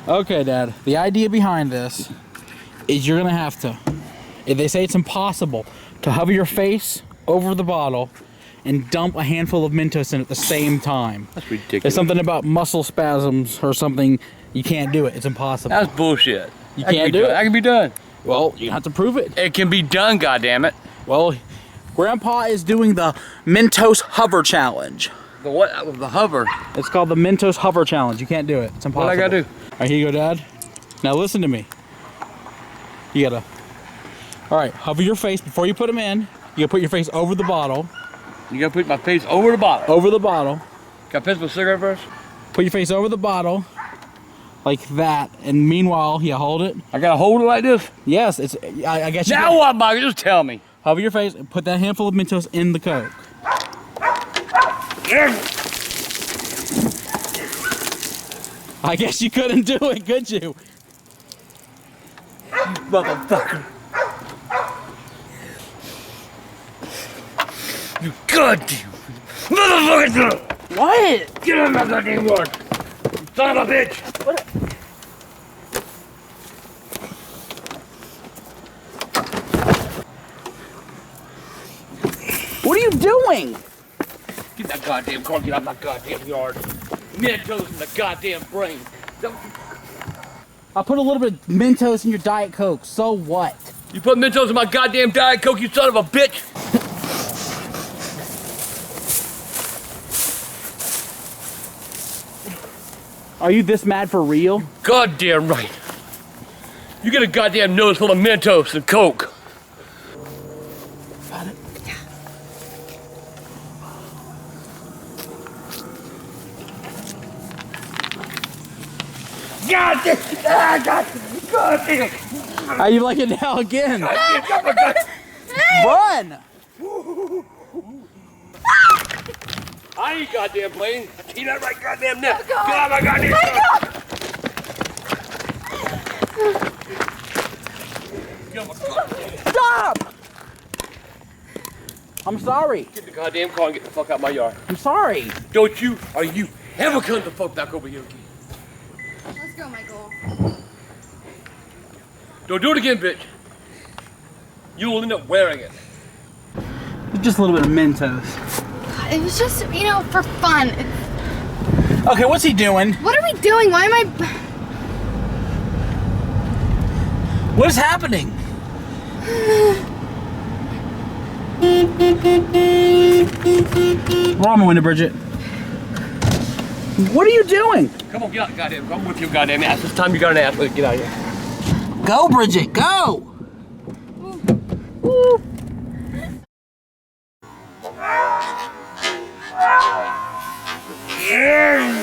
Okay, Dad. The idea behind this is you're gonna have to, if they say it's impossible, to hover your face over the bottle and dump a handful of Mentos in at the same time. That's ridiculous. There's something about muscle spasms or something. You can't do it. It's impossible. That's bullshit. You can't do it. That can be done. Well, you have to prove it. It can be done, goddammit. Well, Grandpa is doing the Mentos Hover Challenge. The what? The hover. It's called the Mentos Hover Challenge. You can't do it. It's impossible. What I gotta do? All right, here you go, Dad. Now listen to me. You gotta. All right, hover your face before you put them in. You gotta put your face over the bottle. You gotta put my face over the bottle. Over the bottle. Can I piss my cigarette first? Put your face over the bottle, like that. And meanwhile, you hold it. I gotta hold it like this? Yes, it's. I guess you. Now what, Mike? Just tell me. Hover your face and put that handful of Mentos in the Coke. I guess you couldn't do it, could you? Motherfucker. You goddamn motherfucker! What? Get out of my goddamn yard! Son of a bitch! What? What are you doing? Get that goddamn car, get out of my goddamn yard. Mentos in the goddamn brain. I put a little bit of Mentos in your Diet Coke, so what? You put Mentos in my goddamn Diet Coke, you son of a bitch! Are you this mad for real? Goddamn right. You get a goddamn nose full of Mentos and Coke. Got it? Yeah. Goddamn! How you like it now again? Run! I ain't goddamn playing. See that right goddamn neck. Oh, Get out of my goddamn yard. Stop! I'm sorry. Get the goddamn car and get the fuck out my yard. I'm sorry. Don't you or you ever come the fuck back over here again. Let's go, Michael. Don't do it again, bitch. You will end up wearing it. Just a little bit of Mentos. It was just, you know, for fun. Okay, what's he doing? What are we doing? Why am I... What is happening? Roll on my window, Bridget. What are you doing? Come on, get out, goddamn. Come with your goddamn ass. This time you got an ass. Get out of here. Go, Bridget, go! Woo. Yeah.